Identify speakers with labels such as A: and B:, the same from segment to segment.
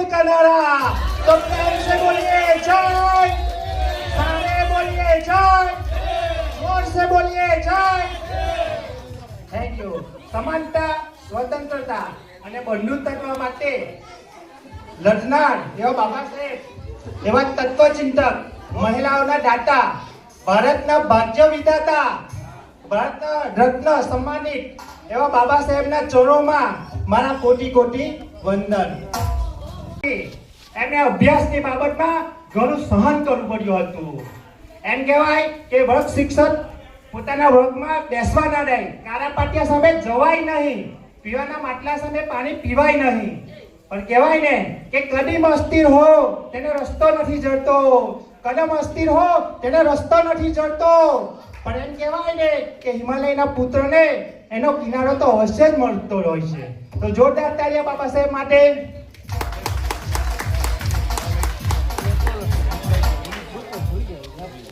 A: करनारा तो प्यार से बोलिए जय, सारे बोलिए जय, जोर से बोलिए जय। Thank you. समानता, स्वतंत्रता અને બંધુત્વ માટે લડનાર એવા બાબા સાહેબ, એવા તત્વચિંતક, મહિલાઓના દાતા, ભારતના ભાગ્ય વિધાતા, ભારતના રત્ન સન્માનિત એવા બાબા સાહેબના ચરણોમાં મારા કોટી કોટી વંદન। એમને અભ્યાસની બાબતમાં ઘણું સહન કરવું પડ્યું હતું। એમ કહેવાય કે વર્ગ શિક્ષક પોતાના વર્ગમાં બેસવા ના દે, કારા પાટિયા સામે જવાય નહીં, પીવાના માટલા સામે પાણી પીવાય નહીં, પણ કહેવાય ને કે કદમ અસ્થિર હો તેને રસ્તો નથી જડતો, કદમ અસ્થિર હો તેને રસ્તો નથી જડતો। પણ એમ કહેવાય ને કે હિમાલયના પુત્રને એનો કિનારો તો અવશ્ય જ મળતો હોય છે। તો જોરદાર તાળીઓ બાબા સાહેબ માટે।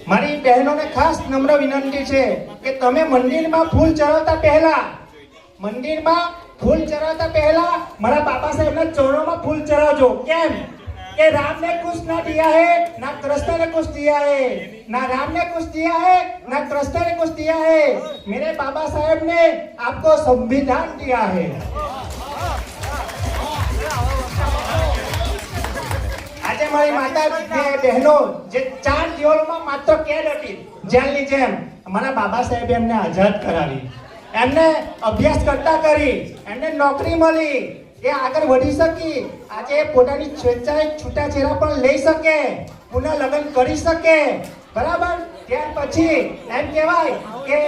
A: મારી બહેનોને ખાસ નમ્ર વિનંતી છે કે તમે મંદિરમાં ફૂલ ચડાવતા પહેલા મારા બાબા સાહેબના ચરણોમાં ફૂલ ચડાવજો। કેમ કે राम ने कुछ ना दिया है, ना कृष्ण ने कुछ दिया है, ना राम ने कुछ दिया है, ना कृष्ण ने कुछ दिया है, मेरे बाबा साहेब ने आपको संविधान दिया है। આજે મારી માતા બહેનો જે 4 દિવસમાં માત્ર કેદ હતી જેલની જેમ, મારા બાબા સાહેબે એમને આઝાદ કરાવી, એમને અભ્યાસ કરતા કરી, એમને નોકરી મળી, એ આગળ વધી શકી, આજે પોતાની સ્વેચ્છાએ છૂટાછેડા પણ લઈ શકે, પુનઃ લગ્ન કરી શકે, બરાબર। ત્યાર પછી એમ કહેવાય કે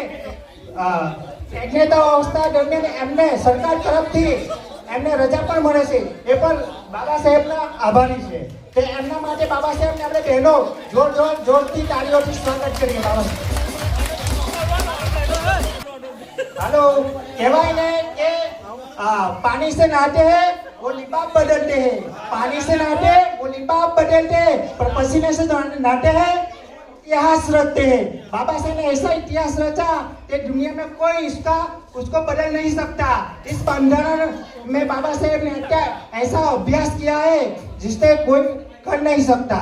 A: પ્રેગ્નેન્ટ અવસ્થા દરમિયાન એમને સરકાર તરફથી એમને રજા પણ મળે છે, એ પણ બાબા સાહેબના આભારી છે। તે એમના માટે બાબા સાહેબને આપણે બહેનો જોરથી તાળીઓથી સ્વાગત કરીએ બાબા સાહેબ। હાલો, કહેવાય ને કે पानी से नहाते हैं वो लिबास बदलते हैं, पानी से नहाते वो लिबास बदलते हैं, पर पसीने से नहाते हैं इतिहास रचते हैं। बाबा साहब ने ऐसा इतिहास रचा कि दुनिया में कोई उसको बदल नहीं सकता। इस बंधन में बाबा साहब ने ऐसा अभ्यास किया है जिससे कोई कर नहीं सकता।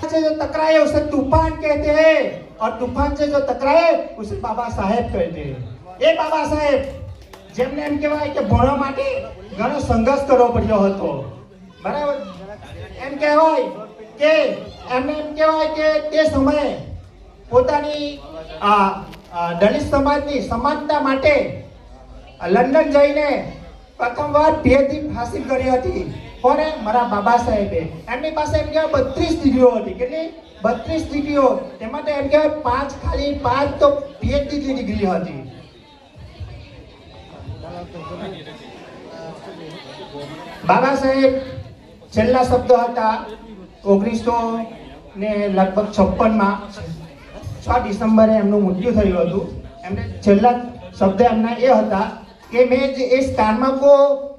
A: से जो टकराए उसे तूफान कहते हैं, और तूफान से जो टकराए उसे बाबा साहेब कहते हैं। ये बाबा साहेब જેમને એમ કહેવાય કે ભણવા માટે ઘણો સંઘર્ષ કરવો પડ્યો હતો, બરાબર। એમ કહેવાય કે એમને એમ કહેવાય કે તે સમયે પોતાની દલિત સમાજની સમાનતા માટે લંડન જઈને પ્રથમવાર PhD હાસિલ કરી હતી। કોને? મારા બાબા સાહેબે। એમની પાસે એમ કહેવાય 32 ડિગ્રીઓ હતી। કેટલી? 32 ડિગ્રીઓ। તેમાં તો એમ કહેવાય 5 તો PhD ડિગ્રી હતી। બાબા સાહેબ છેલ્લા શબ્દો હતા 1956માં 6 ડિસેમ્બરે એમનું મૃત્યુ થયું હતું। એમને છેલ્લા શબ્દ એમના એ હતા કે मैं इस कारमा को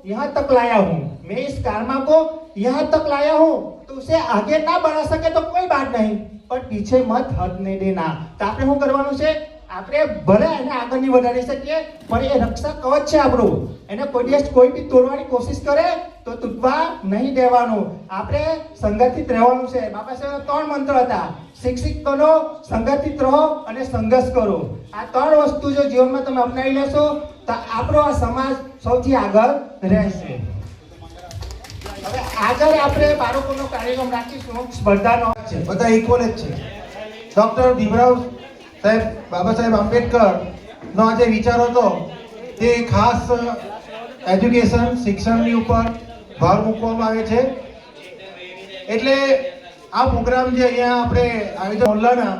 A: यहाँ तक लाया हूँ, मैं इस कारमा को यहाँ तक लाया हूँ, तो उसे आगे ना बढ़ा सके तो कोई बात नहीं, पर पीछे मत हटने देना। तो આપણે શું કરવાનું છે? આપણે ભલે એને આગળ નહીં વધારી શકીએ, પણ એ રક્ષા કવચ છે આપણું, એને કોઈ દિવસ કોઈ બી તોડવાની કોશિશ કરે તો તૂટવા નહીં દેવાનું। આપણે સંગઠિત રહેવાનું છે। બાબા સાહેબના 3 મંત્ર હતા, શિક્ષિત બનો, સંગઠિત રહો અને સંઘર્ષ કરો। આ 3 વસ્તુ જો જીવનમાં તમે અપનાવી લેશો તો આપણો આ સમાજ સૌથી આગળ રહેશે। હવે આગળ આપણે બાળકોનો કાર્યક્રમ રાખીશું, સ્પર્ધાનો છે,
B: બધા ઇક્વલ જ છે। ડોક્ટર ભીમરાવ સાહેબ, બાબા સાહેબ આંબેડકર નો આજે વિચારો હતો તે ખાસ એજ્યુકેશન, શિક્ષણની ઉપર ભાર મૂકવામાં આવે છે। એટલે આ પ્રોગ્રામ જે અહીંયા આપણે આયોજન મોહલ્લાના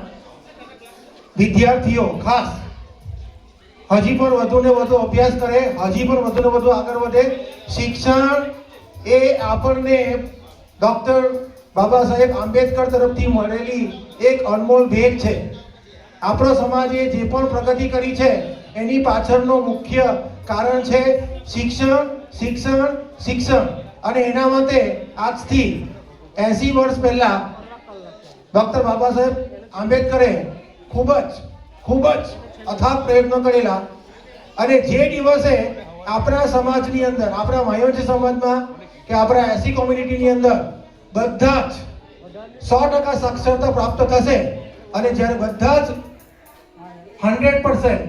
B: વિદ્યાર્થીઓ ખાસ હજી પણ વધુ ને વધુ અભ્યાસ કરે, હજી પણ વધુ ને વધુ આગળ વધે। શિક્ષણ એ આપણને ડોક્ટર બાબા સાહેબ આંબેડકર તરફથી મળેલી એક અનમોલ ભેટ છે। આપણો સમાજે જે પણ પ્રગતિ કરી છે એની પાછળનો મુખ્ય કારણ છે શિક્ષણ, શિક્ષણ, શિક્ષણ। અને એના માટે આજથી 80 વર્ષ પહેલા ડોક્ટર બાબા સાહેબ આંબેડકરે ખૂબ જ અથાગ પ્રયત્નો કરેલા। અને જે દિવસે આપણા સમાજની અંદર, આપણા વાયોજ સમાજમાં કે આપણા એસી કોમ્યુનિટીની અંદર બધા જ 100% સાક્ષરતા પ્રાપ્ત થશે અને જ્યારે બધા જ 100%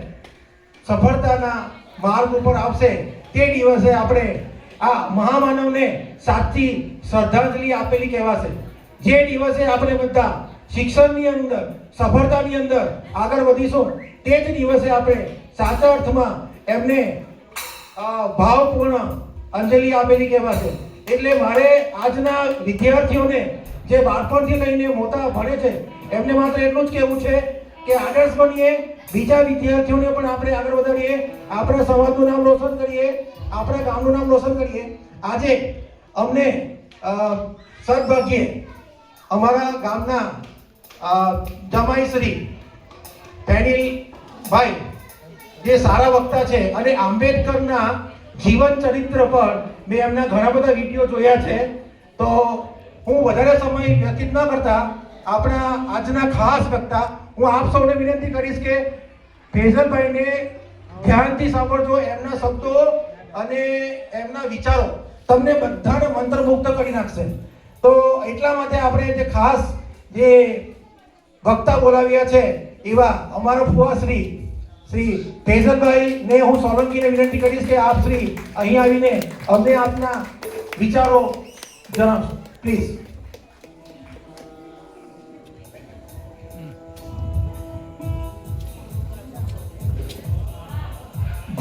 B: સફળતાના માર્ગ ઉપર આવશે તે દિવસે આપણે આ મહામાનવને સાચી શ્રદ્ધાંજલિ આપેલી કહેવાશે. જે દિવસે આપણે બધા શિક્ષણની અંદર સફળતાની અંદર આગળ વધીશું તે જ દિવસે આપણે સાચા અર્થમાં એમને ભાવપૂર્ણ અંજલિ આપેલી કહેવાશે. એટલે મારે આજના વિદ્યાર્થીઓને જે બાળપણથી લઈને મોટા ભણે છે એમને માત્ર એટલું જ કહેવું છે કે આદર્શ બનીએ, બીજા વિદ્યાર્થીઓને પણ આપણે આગળ વધારીએ, આપણા સમાજનું નામ રોશન કરીએ, આપણા ગામનું નામ રોશન કરીએ. આજે અમને સદભાગ્યે અમારા ગામના જમાઈશ્રી પેનિલભાઈ જે સારા વક્તા છે અને આંબેડકરના જીવન ચરિત્ર પર મેં એમના ઘણા બધા વિડીયો જોયા છે. તો હું વધારે સમય વ્યતીત ન કરતા આપણા આજના ખાસ વક્તા હું આપ સૌને વિનંતી કરીશ કે ફેઝલભાઈને ધ્યાનથી સાંભળજો. એમના શબ્દો અને એમના વિચારો તમને બધાને મંત્રમુગ્ધ કરી નાખશે. તો એટલા માટે આપણે જે ખાસ જે વક્તા બોલાવ્યા છે એવા અમારા ફુવાશ્રી શ્રી ફેઝલભાઈને હું સોલંકીને વિનંતી કરીશ કે આપ શ્રી અહીં આવીને અમને આપના વિચારો જણાવશો પ્લીઝ.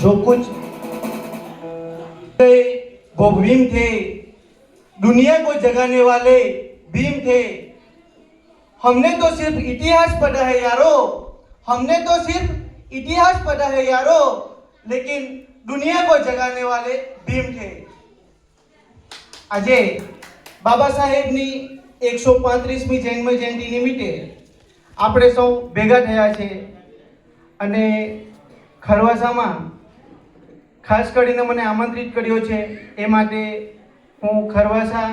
C: जो कुछ वो भीम थे, दुनिया को जगाने वाले भीम थे. हमने तो सिर्फ इतिहास पढ़ा है यारो, हमने तो सिर्फ इतिहास पढ़ा है यारो, लेकिन दुनिया को जगाने वाले भीम थे. આજે બાબા સાહેબની 135મી જન્મ જયંતિ નિમિત્તે આપણે સૌ ભેગા થયા છે અને ખરવાસામાં ખાસ કરીને મને આમંત્રિત કર્યો છે એ માટે હું ખરવાસા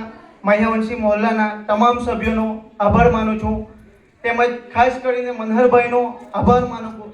C: માહ્યાવંશી મહોલ્લાના તમામ સભ્યોનો આભાર માનું છું, તેમજ ખાસ કરીને મનહરભાઈનો આભાર માનું છું.